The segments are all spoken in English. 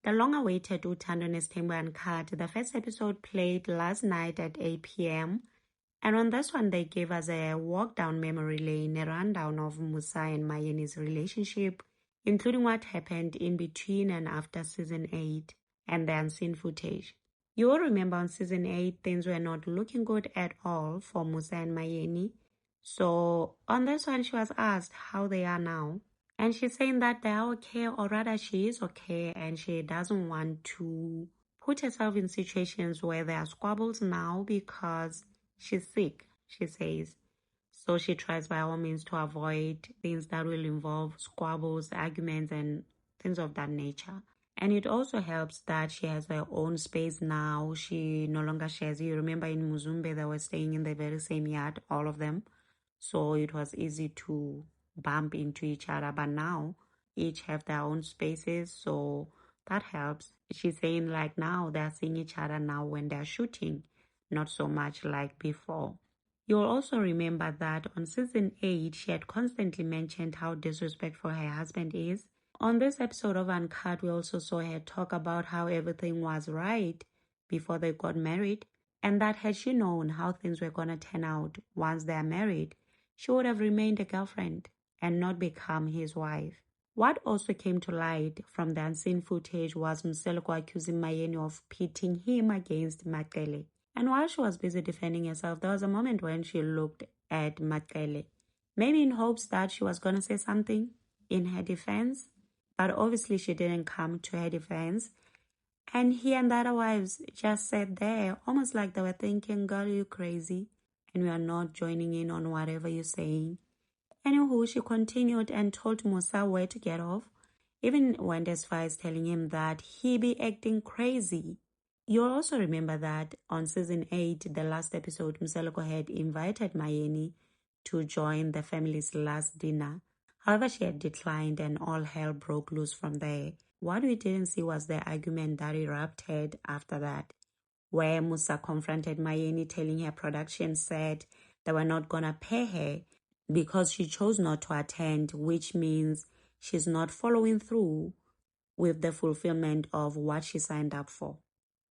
The long-awaited Uthando Nesithembu Uncut, the first episode played last night at 8 p.m. And on this one, they gave us a walk down memory lane, a rundown of Musa and Mayeni's relationship, including what happened in between and after season 8 and the unseen footage. You will remember on season 8, things were not looking good at all for Musa and Mayeni. So on this one, she was asked how they are now. And she's saying that they are okay, or rather she is okay, and she doesn't want to put herself in situations where there are squabbles now because she's sick, she says. So she tries by all means to avoid things that will involve squabbles, arguments, and things of that nature. And it also helps that she has her own space now. She no longer shares. You remember in Muzumbe, they were staying in the very same yard, all of them. So it was easy to bump into each other. But now, each have their own spaces. So that helps. She's saying like now, they're seeing each other now when they're shooting. Not so much like before. You'll also remember that on season 8, she had constantly mentioned how disrespectful her husband is. On this episode of Uncut, we also saw her talk about how everything was right before they got married, and that had she known how things were going to turn out once they're married, she would have remained a girlfriend and not become his wife. What also came to light from the unseen footage was Mseleko accusing Mayeni of pitting him against Maqele. And while she was busy defending herself, there was a moment when she looked at Maqele, maybe in hopes that she was going to say something in her defense. But obviously she didn't come to her defense. And he and the other wives just sat there, almost like they were thinking, girl, you crazy, and we are not joining in on whatever you're saying. Anywho, she continued and told Musa where to get off, even went as far as telling him that he be acting crazy. You'll also remember that on season 8, the last episode, Mseleko had invited Mayeni to join the family's last dinner. However, she had declined and all hell broke loose from there. What we didn't see was the argument that erupted after that, where Musa confronted Mayeni, telling her production said they were not going to pay her because she chose not to attend, which means she's not following through with the fulfillment of what she signed up for.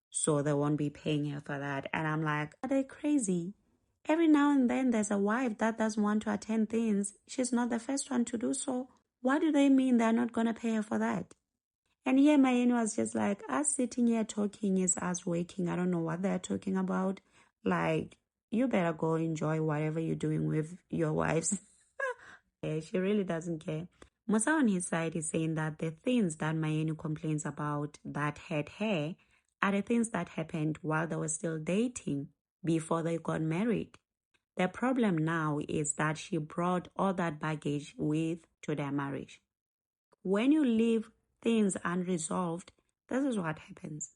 So they won't be paying her for that. And I'm like, are they crazy? Every now and then there's a wife that doesn't want to attend things. She's not the first one to do so. What do they mean they're not going to pay her for that? And here Mayeni was just like, us sitting here talking is us waking. I don't know what they're talking about. Like, you better go enjoy whatever you're doing with your wives. Yeah, she really doesn't care. Musa on his side is saying that the things that Mayeni complains about that hurt her are the things that happened while they were still dating before they got married. The problem now is that she brought all that baggage with to their marriage. When you leave things unresolved, this is what happens.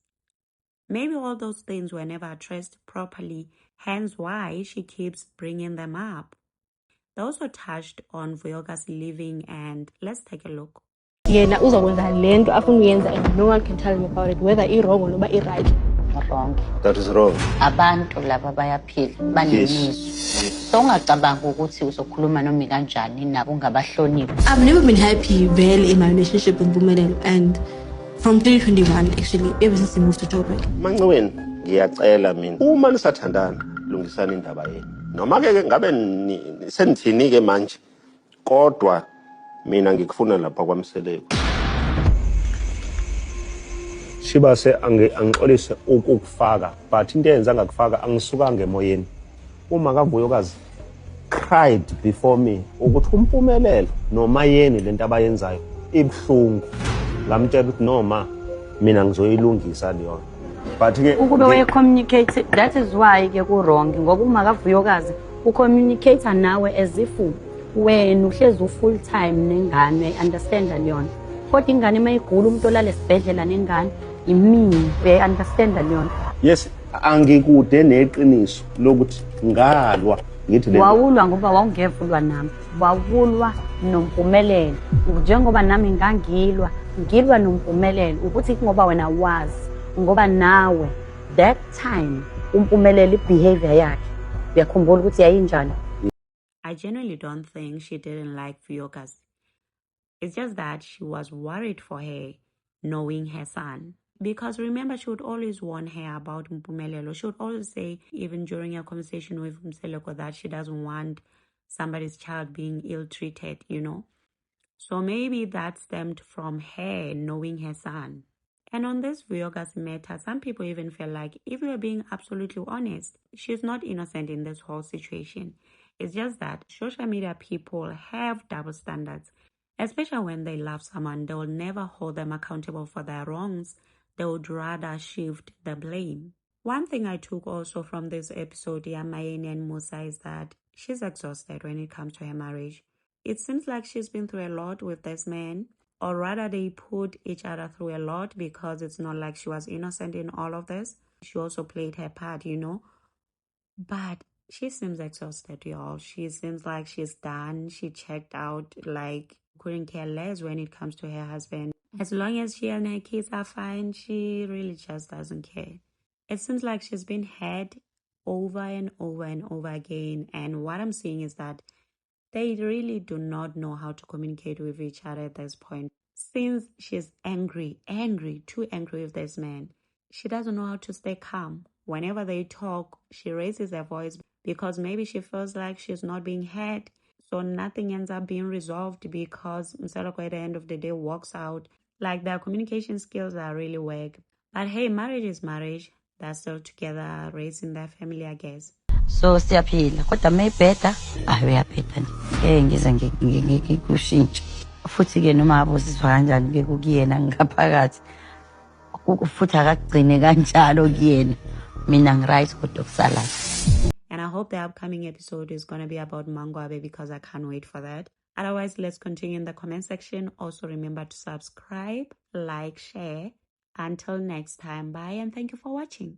Maybe all those things were never addressed properly, hence why she keeps bringing them up. They also touched on Vuyoka's leaving, and let's take a look. Yena uzokwenza lento afuna uyenza and no one can tell him about it, whether i-wrong or i-right. Wrong. That is wrong. Abantu laba bayaphila banemizwa. So ungacabanga ukuthi uzokhuluma noma kanjani nabo ungabahloniphi. I've never been happy really in my relationship with Mpumelelo, and from 2021 actually, ever since we moved to Joburg. Manxiweni, ngiyacela mina. Uma nisathandana, lungisani indaba yenu. Noma ke ngabe senithini ke manje. Kodwa mina ngikufuna lapha kwaMseleko. Shibase angixolise ukukufaka, but into eyenza ngakufaka angisukanga emoyeni. Uma kaVuyokazi cried before me ukuthi uMpumelelo noMayeni lento abayenzayo ibhlungu. Ngamtshela ukuthi noma mina ngizoyilungisa leyo. But ke ukube we communicate, that is why ke ku wrong ngoba uma kaVuyokazi ucommunicate nawe as if wena uhlezi full time nengane, understand leyo. Kodwa ingane mayigula umuntu olala esibhedlela nengane imini be understand leyo. Yes, angikude neqiniso lokuthi ngalwa ngithi le wawulwa ngoba wawungevulwa nami, wawulwa noMpumelelo njengoba nami ngilwa noMpumelelo ukuthi ngoba wena wazi ngoba nawe that time uMpumelelo behavior yakhe uyakhumbula ukuthi yayinjani. I genuinely don't think she didn't like Vuyokazi. It's just that she was worried for her knowing her son. Because remember, she would always warn her about Mpumelelo. She would always say, even during a conversation with Mseleko, that she doesn't want somebody's child being ill-treated, you know. So maybe that stemmed from her knowing her son. And on this Vuyokazi matter, some people even feel like, if we are being absolutely honest, she's not innocent in this whole situation. It's just that social media people have double standards, especially when they love someone. They will never hold them accountable for their wrongs. They would rather shift the blame. One thing I took also from this episode, Mayeni and Musa, is that she's exhausted when it comes to her marriage. It seems like she's been through a lot with this man, or rather they put each other through a lot, because it's not like she was innocent in all of this. She also played her part, you know. But she seems exhausted, y'all. She seems like she's done. She checked out, like couldn't care less when it comes to her husband. As long as she and her kids are fine, she really just doesn't care. It seems like she's been had over and over and over again. And what I'm seeing is that they really do not know how to communicate with each other at this point. Since she's angry, too angry with this man, she doesn't know how to stay calm. Whenever they talk, she raises her voice because maybe she feels like she's not being heard. So nothing ends up being resolved because Mseleko at the end of the day walks out. Like, their communication skills are really weak. But hey, marriage is marriage. They're still together, raising their family, I guess. So siyaphila kodwa mayibheda uyabheda ngize ngikushintshe futhi ke noma abuzizwa kanjani ke kuyena ngaphakathi futhi akagcine kanjalo kuyena mina ngiright kodwa kusala. And I hope the upcoming episode is going to be about Mangwabe, because I can't wait for that. Otherwise, let's continue in the comment section. Also remember to subscribe, like, share. Until next time, bye and thank you for watching.